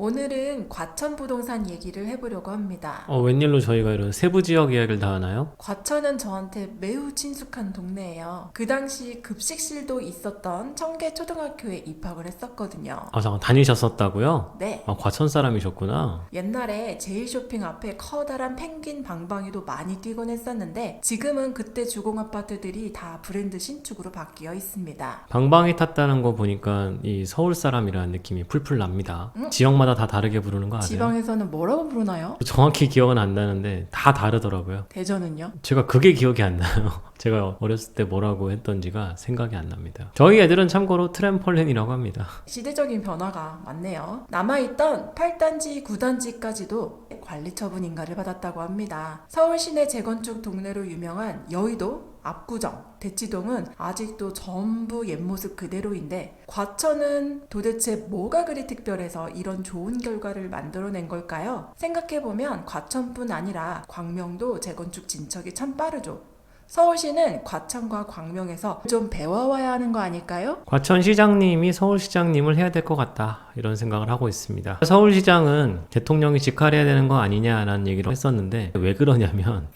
오늘은 과천 부동산 얘기를 해보려고 합니다. 웬일로 저희가 이런 세부 지역 이야기를 다 하나요? 과천은 저한테 매우 친숙한 동네예요. 그 당시 급식실도 있었던 청계초등학교에 입학을 했었거든요. 잠깐 다니셨었다고요? 네. 과천 사람이셨구나. 옛날에 제일쇼핑 앞에 커다란 펭귄 방방이도 많이 뛰곤 했었는데 지금은 그때 주공 아파트들이 다 브랜드 신축으로 바뀌어 있습니다. 방방이 탔다는 거 보니까 이 서울 사람이라는 느낌이 풀풀 납니다. 지역마다 다 다르게 부르는 거 아세요? 지방에서는 뭐라고 부르나요? 정확히 기억은 안 나는데 다 다르더라고요. 대전은요? 제가 그게 기억이 안 나요. 제가 어렸을 때 뭐라고 했던지가 생각이 안 납니다. 저희 애들은 참고로 트램펄린이라고 합니다. 시대적인 변화가 많네요. 남아있던 8단지, 9단지까지도 관리 처분인가를 받았다고 합니다. 서울 시내 재건축 동네로 유명한 여의도, 압구정, 대치동은 아직도 전부 옛 모습 그대로인데 과천은 도대체 뭐가 그리 특별해서 이런 좋은 결과를 만들어낸 걸까요? 생각해보면 과천뿐 아니라 광명도 재건축 진척이 참 빠르죠. 서울시는 과천과 광명에서 좀 배워와야 하는 거 아닐까요? 과천시장님이 서울시장님을 해야 될 것 같다 이런 생각을 하고 있습니다. 서울시장은 대통령이 직할해야 되는 거 아니냐라는 얘기를 했었는데 왜 그러냐면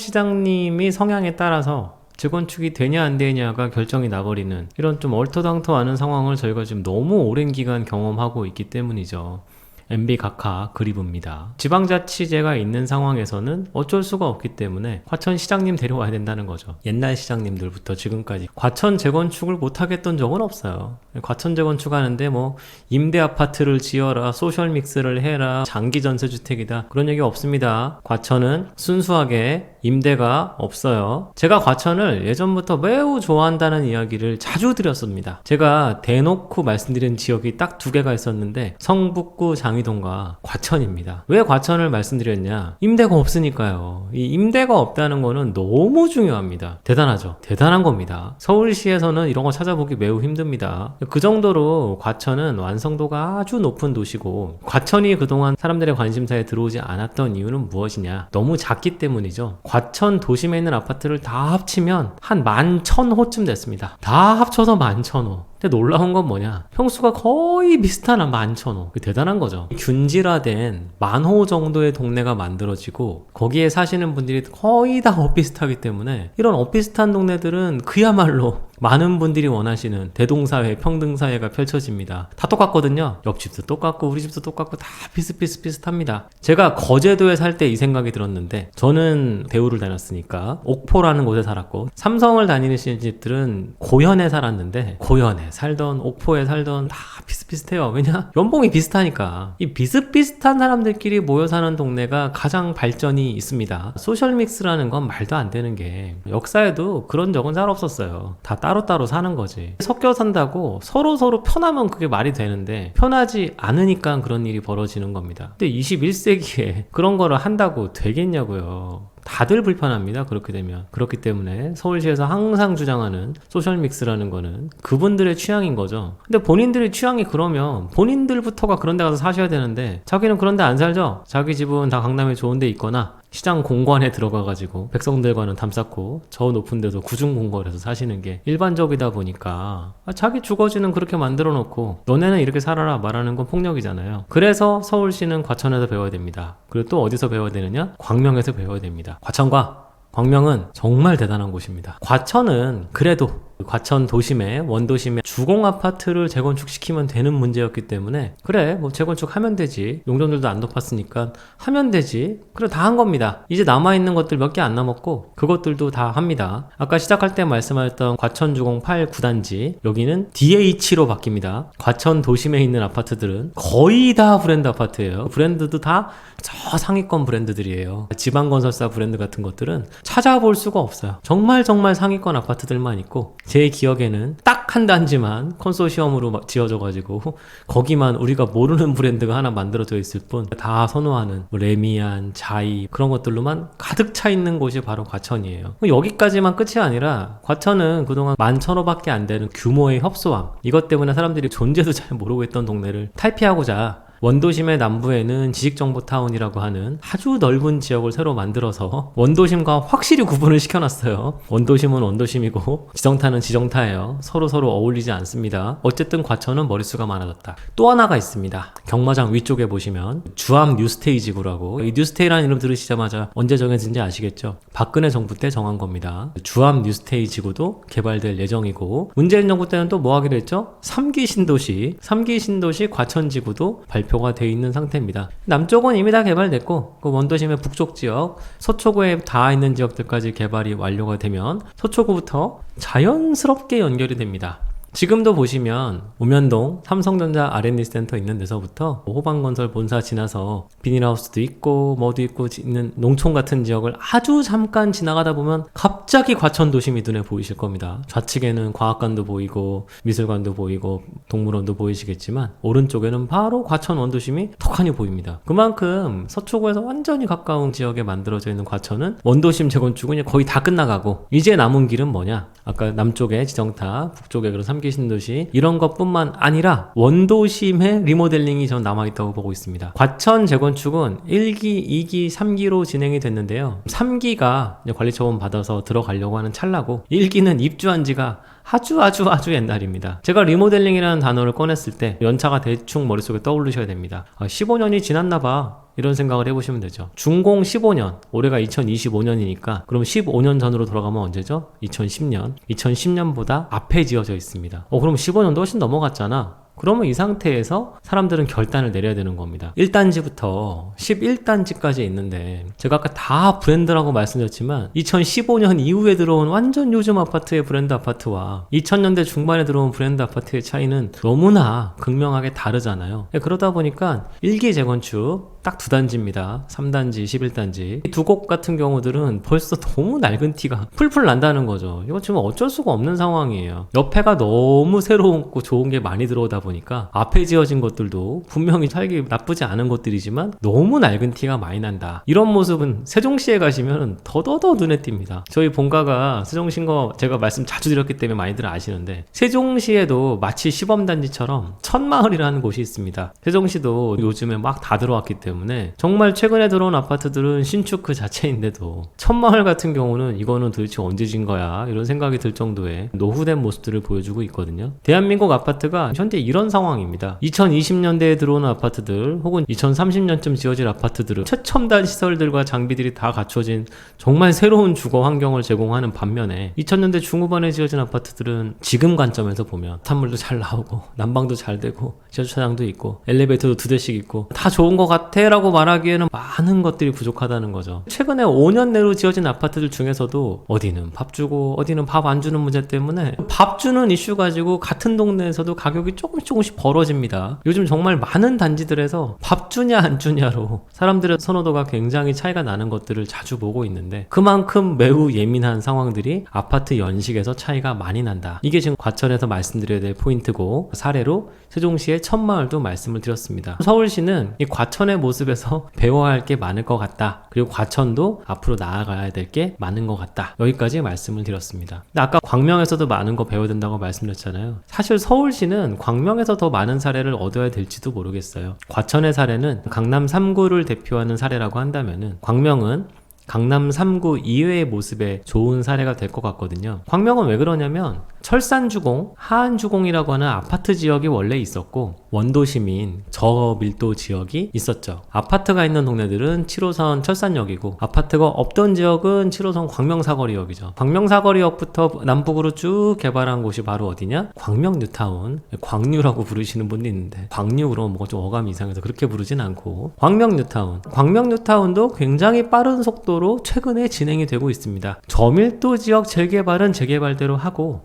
서울시장님이 성향에 따라서 재건축이 되냐 안 되냐가 결정이 나버리는 이런 좀 얼토당토하는 상황을 저희가 지금 너무 오랜 기간 경험하고 있기 때문이죠. MB 각하 그리브입니다. 지방자치제가 있는 상황에서는 어쩔 수가 없기 때문에 과천 시장님 데려와야 된다는 거죠. 옛날 시장님들부터 지금까지 과천 재건축을 못하겠던 적은 없어요. 과천 재건축하는데 뭐 임대 아파트를 지어라, 소셜 믹스를 해라, 장기 전세주택이다 그런 얘기 없습니다. 과천은 순수하게 임대가 없어요. 제가 과천을 예전부터 매우 좋아한다는 이야기를 자주 드렸습니다. 제가 대놓고 말씀드린 지역이 딱 두 개가 있었는데 성북구 장이동과 과천입니다. 왜 과천을 말씀드렸냐? 임대가 없으니까요. 이 임대가 없다는 거는 너무 중요합니다. 대단하죠? 대단한 겁니다. 서울시에서는 이런 거 찾아보기 매우 힘듭니다. 그 정도로 과천은 완성도가 아주 높은 도시고 과천이 그동안 사람들의 관심사에 들어오지 않았던 이유는 무엇이냐? 너무 작기 때문이죠. 과천 도심에 있는 아파트를 다 합치면 한 11,000호쯤 됐습니다. 다 합쳐서 11,000호. 근데 놀라운 건 뭐냐? 평수가 거의 비슷한 11,000호. 대단한 거죠. 균질화된 10,000호 정도의 동네가 만들어지고 거기에 사시는 분들이 거의 다 엇비슷하기 때문에 이런 엇비슷한 동네들은 그야말로 많은 분들이 원하시는 대동사회, 평등사회가 펼쳐집니다. 다 똑같거든요. 옆집도 똑같고 우리 집도 똑같고 다 비슷합니다. 제가 거제도에 살 때 이 생각이 들었는데 저는 대우를 다녔으니까 옥포라는 곳에 살았고 삼성을 다니시는 집들은 고현에 살았는데 고현에 살던 옥포에 살던 다 비슷해요. 왜냐? 연봉이 비슷하니까. 이 비슷비슷한 사람들끼리 모여 사는 동네가 가장 발전이 있습니다. 소셜믹스라는 건 말도 안 되는 게 역사에도 그런 적은 잘 없었어요. 다 따로따로 사는 거지. 섞여 산다고 서로 편하면 그게 말이 되는데 편하지 않으니까 그런 일이 벌어지는 겁니다. 근데 21세기에 그런 거를 한다고 되겠냐고요. 다들 불편합니다. 그렇게 되면. 그렇기 때문에 서울시에서 항상 주장하는 소셜믹스라는 거는 그분들의 취향인 거죠. 근데 본인들의 취향이 그러면 본인들부터가 그런 데 가서 사셔야 되는데 자기는 그런 데 안 살죠? 자기 집은 다 강남에 좋은 데 있거나 시장 공관에 들어가가지고 백성들과는 담쌓고 저 높은 데도 구중공거에서 사시는 게 일반적이다 보니까 자기 주거지는 그렇게 만들어 놓고 너네는 이렇게 살아라 말하는 건 폭력이잖아요. 그래서 서울시는 과천에서 배워야 됩니다. 그리고 또 어디서 배워야 되느냐? 광명에서 배워야 됩니다. 과천과 광명은 정말 대단한 곳입니다. 과천은 그래도 과천 도심에 원도심에 주공 아파트를 재건축시키면 되는 문제였기 때문에 그래 뭐 재건축하면 되지 용적률도 안 높았으니까 하면 되지 그래 다 한 겁니다. 이제 남아있는 것들 몇 개 안 남았고 그것들도 다 합니다. 아까 시작할 때 말씀하셨던 과천 주공 8, 9단지 여기는 DH로 바뀝니다. 과천 도심에 있는 아파트들은 거의 다 브랜드 아파트예요. 브랜드도 다 저 상위권 브랜드들이에요. 지방건설사 브랜드 같은 것들은 찾아볼 수가 없어요. 정말 상위권 아파트들만 있고 제 기억에는 딱 한 단지만 컨소시엄으로 지어져가지고 거기만 우리가 모르는 브랜드가 하나 만들어져 있을 뿐 다 선호하는 뭐 레미안, 자이 그런 것들로만 가득 차 있는 곳이 바로 과천이에요. 여기까지만 끝이 아니라 과천은 그동안 11,000호밖에 안 되는 규모의 협소왕 이것 때문에 사람들이 존재도 잘 모르고 있던 동네를 탈피하고자 원도심의 남부에는 지식정보타운이라고 하는 아주 넓은 지역을 새로 만들어서 원도심과 확실히 구분을 시켜놨어요. 원도심은 원도심이고 지정타는 지정타예요. 서로 어울리지 않습니다. 어쨌든 과천은 머릿수가 많아졌다. 또 하나가 있습니다. 경마장 위쪽에 보시면 주암 뉴스테이 지구라고, 이 뉴스테이라는 이름 들으시자마자 언제 정해진지 아시겠죠? 박근혜 정부 때 정한 겁니다. 주암 뉴스테이 지구도 개발될 예정이고, 문재인 정부 때는 또 뭐 하기로 했죠? 3기 신도시 과천지구도 발표가 돼 있는 상태입니다. 남쪽은 이미 다 개발됐고, 그 원도심의 북쪽 지역, 서초구에 닿아 있는 지역들까지 개발이 완료가 되면 서초구부터 자연스럽게 연결이 됩니다. 지금도 보시면 우면동 삼성전자 R&D 센터 있는 데서부터 호방건설 본사 지나서 비닐하우스도 있고 뭐도 있고 있는 농촌 같은 지역을 아주 잠깐 지나가다 보면 갑자기 과천 도심이 눈에 보이실 겁니다. 좌측에는 과학관도 보이고 미술관도 보이고 동물원도 보이시겠지만 오른쪽에는 바로 과천 원도심이 턱하니 보입니다. 그만큼 서초구에서 완전히 가까운 지역에 만들어져 있는 과천은 원도심 재건축은 거의 다 끝나가고, 이제 남은 길은 뭐냐? 아까 남쪽에 지정타, 북쪽에 그런 3기 신도시, 이런 것뿐만 아니라 원도심의 리모델링이 전 남아있다고 보고 있습니다. 과천 재건축은 1기, 2기, 3기로 진행이 됐는데요. 3기가 관리처분 받아서 들어가려고 하는 찰나고, 1기는 입주한 지가 아주 옛날입니다. 제가 리모델링이라는 단어를 꺼냈을 때 연차가 대충 머릿속에 떠오르셔야 됩니다. 15년이 지났나봐, 이런 생각을 해보시면 되죠. 준공 15년, 올해가 2025년이니까 그럼 15년 전으로 돌아가면 언제죠? 2010년보다 앞에 지어져 있습니다. 그럼 15년도 훨씬 넘어갔잖아. 그러면 이 상태에서 사람들은 결단을 내려야 되는 겁니다. 1단지부터 11단지까지 있는데, 제가 아까 다 브랜드라고 말씀드렸지만 2015년 이후에 들어온 완전 요즘 아파트의 브랜드 아파트와 2000년대 중반에 들어온 브랜드 아파트의 차이는 너무나 극명하게 다르잖아요. 그러다 보니까 1기 재건축 딱 2단지입니다. 3단지, 11단지. 이 두 곳 같은 경우들은 벌써 너무 낡은 티가 풀풀 난다는 거죠. 이건 지금 어쩔 수가 없는 상황이에요. 옆에가 너무 새롭고 좋은 게 많이 들어오다 보니까 앞에 지어진 것들도 분명히 살기 나쁘지 않은 것들이지만 너무 낡은 티가 많이 난다. 이런 모습은 세종시에 가시면 더더더 눈에 띕니다. 저희 본가가 세종시인 거 제가 말씀 자주 드렸기 때문에 많이들 아시는데, 세종시에도 마치 시범단지처럼 천마을이라는 곳이 있습니다. 세종시도 요즘에 막 다 들어왔기 때문에 정말 최근에 들어온 아파트들은 신축 그 자체인데도, 천마을 같은 경우는 이거는 도대체 언제 진 거야? 이런 생각이 들 정도의 노후된 모습들을 보여주고 있거든요. 대한민국 아파트가 현재 이런 상황입니다. 2020년대에 들어오는 아파트들 혹은 2030년쯤 지어질 아파트들은 최첨단 시설들과 장비들이 다 갖춰진 정말 새로운 주거 환경을 제공하는 반면에, 2000년대 중후반에 지어진 아파트들은 지금 관점에서 보면 탄물도 잘 나오고 난방도 잘 되고 지하주차장도 있고 엘리베이터도 2대씩 있고 다 좋은 것 같아 라고 말하기에는 많은 것들이 부족하다는 거죠. 최근에 5년 내로 지어진 아파트들 중에서도 어디는 밥 주고 어디는 밥 안 주는 문제 때문에 밥 주는 이슈 가지고 같은 동네에서도 가격이 조금씩 벌어집니다. 요즘 정말 많은 단지들에서 밥 주냐 안 주냐로 사람들의 선호도가 굉장히 차이가 나는 것들을 자주 보고 있는데, 그만큼 매우 예민한 상황들이 아파트 연식에서 차이가 많이 난다. 이게 지금 과천에서 말씀드려야 될 포인트고, 사례로 세종시의 천마을도 말씀을 드렸습니다. 서울시는 이 과천의 모습에서 배워야 할 게 많을 것 같다. 그리고 과천도 앞으로 나아가야 될 게 많은 것 같다. 여기까지 말씀을 드렸습니다. 근데 아까 광명에서도 많은 거 배워야 된다고 말씀드렸잖아요. 사실 서울시는 광명에서 더 많은 사례를 얻어야 될지도 모르겠어요. 과천의 사례는 강남 3구를 대표하는 사례라고 한다면은, 광명은 강남 3구 이외의 모습에 좋은 사례가 될 것 같거든요. 광명은 왜 그러냐면 철산주공, 하안주공이라고 하는 아파트 지역이 원래 있었고 원도심인 저밀도 지역이 있었죠. 아파트가 있는 동네들은 7호선 철산역이고 아파트가 없던 지역은 7호선 광명사거리역이죠. 광명사거리역부터 남북으로 쭉 개발한 곳이 바로 어디냐? 광명뉴타운. 광뉴라고 부르시는 분도 있는데 광뉴 그러면 뭐가 좀 어감이 이상해서 그렇게 부르진 않고 광명뉴타운. 광명뉴타운도 굉장히 빠른 속도로 최근에 진행이 되고 있습니다. 저밀도 지역 재개발은 재개발대로 하고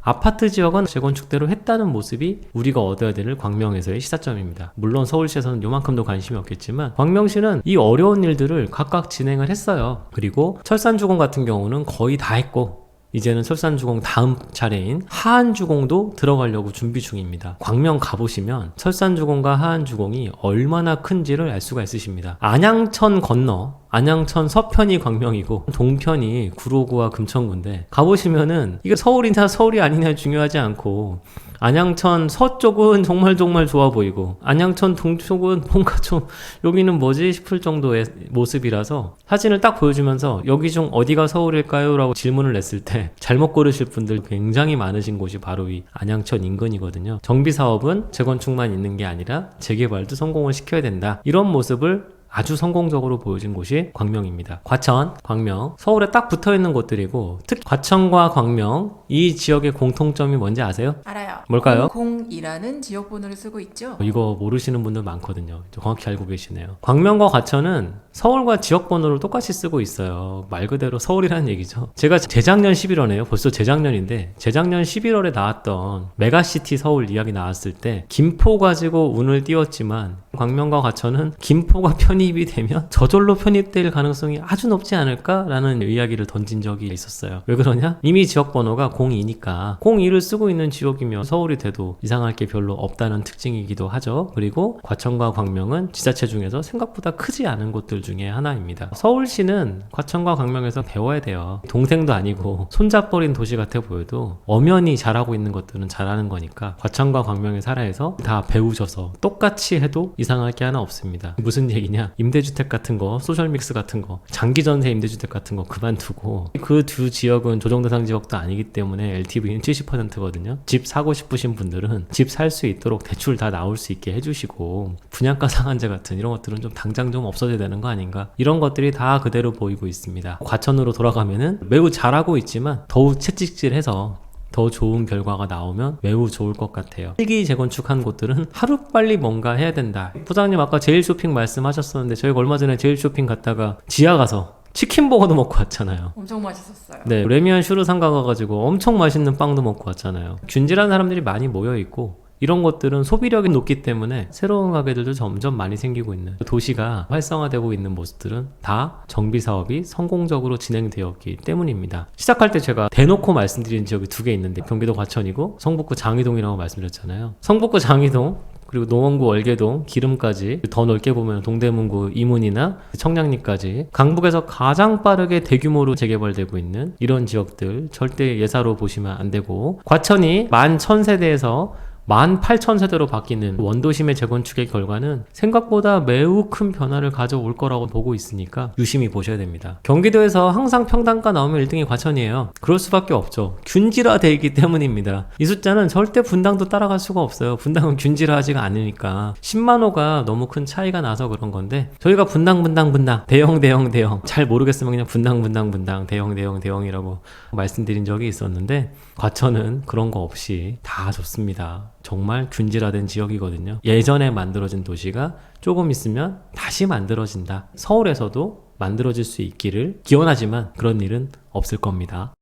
아파트 지역은 재건축대로 했다는 모습이 우리가 얻어야 될 광명에서의 시사점입니다. 물론 서울시에서는 요만큼도 관심이 없겠지만 광명시는 이 어려운 일들을 각각 진행을 했어요. 그리고 철산주공 같은 경우는 거의 다 했고 이제는 철산주공 다음 차례인 하안주공도 들어가려고 준비 중입니다. 광명 가보시면 철산주공과 하안주공이 얼마나 큰지를 알 수가 있으십니다. 안양천 건너 안양천 서편이 광명이고 동편이 구로구와 금천구인데 가보시면은 이게 서울이냐 서울이 아니냐 중요하지 않고 안양천 서쪽은 정말 좋아 보이고 안양천 동쪽은 뭔가 좀 여기는 뭐지 싶을 정도의 모습이라서 사진을 딱 보여주면서 여기 중 어디가 서울일까요? 라고 질문을 냈을 때 잘못 고르실 분들 굉장히 많으신 곳이 바로 이 안양천 인근이거든요. 정비사업은 재건축만 있는 게 아니라 재개발도 성공을 시켜야 된다. 이런 모습을 아주 성공적으로 보여준 곳이 광명입니다. 과천, 광명, 서울에 딱 붙어있는 곳들이고 특히 과천과 광명 이 지역의 공통점이 뭔지 아세요? 알아요. 뭘까요? 002라는 지역 번호를 쓰고 있죠. 이거 모르시는 분들 많거든요. 정확히 알고 계시네요. 광명과 과천은 서울과 지역 번호를 똑같이 쓰고 있어요. 말 그대로 서울이라는 얘기죠. 제가 재작년 11월에요. 벌써 재작년인데 재작년 11월에 나왔던 메가시티 서울 이야기 나왔을 때 김포 가지고 운을 띄웠지만 광명과 과천은 김포가 편입이 되면 저절로 편입될 가능성이 아주 높지 않을까라는 이야기를 던진 적이 있었어요. 왜 그러냐? 이미 지역 번호가 02니까 02를 쓰고 있는 지역이면 서울이 돼도 이상할 게 별로 없다는 특징이기도 하죠. 그리고 과천과 광명은 지자체 중에서 생각보다 크지 않은 곳들 중에 하나입니다. 서울시는 과천과 광명에서 배워야 돼요. 동생도 아니고 손잡버린 도시 같아 보여도 엄연히 잘하고 있는 것들은 잘하는 거니까 과천과 광명에 살아서 다 배우셔서 똑같이 해도 이상할 게 하나 없습니다. 무슨 얘기냐? 임대주택 같은 거, 소셜믹스 같은 거, 장기전세 임대주택 같은 거 그만두고 그 두 지역은 조정대상 지역도 아니기 때문에 LTV는 70%거든요. 집 사고 싶으신 분들은 집 살 수 있도록 대출 다 나올 수 있게 해주시고 분양가 상한제 같은 이런 것들은 좀 당장 좀 없어져야 되는 거 아닌가? 이런 것들이 다 그대로 보이고 있습니다. 과천으로 돌아가면은 매우 잘하고 있지만 더욱 채찍질해서 더 좋은 결과가 나오면 매우 좋을 것 같아요. 일기 재건축한 곳들은 하루빨리 뭔가 해야 된다. 부장님 아까 제일쇼핑 말씀하셨었는데 저희가 얼마 전에 제일쇼핑 갔다가 지하 가서 치킨버거도 먹고 왔잖아요. 엄청 맛있었어요. 네, 레미안 슈르상가 가가지고 엄청 맛있는 빵도 먹고 왔잖아요. 균질한 사람들이 많이 모여있고 이런 것들은 소비력이 높기 때문에 새로운 가게들도 점점 많이 생기고 있는 도시가 활성화되고 있는 모습들은 다 정비사업이 성공적으로 진행되었기 때문입니다. 시작할 때 제가 대놓고 말씀드린 지역이 두 개 있는데 경기도 과천이고 성북구 장이동이라고 말씀드렸잖아요. 성북구 장이동 그리고 노원구 월계동, 기름까지 더 넓게 보면 동대문구 이문이나 청량리까지 강북에서 가장 빠르게 대규모로 재개발되고 있는 이런 지역들 절대 예사로 보시면 안 되고 과천이 11,000세대에서 18,000세대로 바뀌는 원도심의 재건축의 결과는 생각보다 매우 큰 변화를 가져올 거라고 보고 있으니까 유심히 보셔야 됩니다. 경기도에서 항상 평당가 나오면 1등이 과천이에요. 그럴 수밖에 없죠. 균질화되어 있기 때문입니다. 이 숫자는 절대 분당도 따라갈 수가 없어요. 분당은 균질화하지가 않으니까 10만호가 너무 큰 차이가 나서 그런 건데 저희가 분당 대형 잘 모르겠으면 그냥 분당 대형이라고 말씀드린 적이 있었는데 과천은 그런 거 없이 다 좋습니다. 정말 균질화된 지역이거든요. 예전에 만들어진 도시가 조금 있으면 다시 만들어진다. 서울에서도 만들어질 수 있기를 기원하지만 그런 일은 없을 겁니다.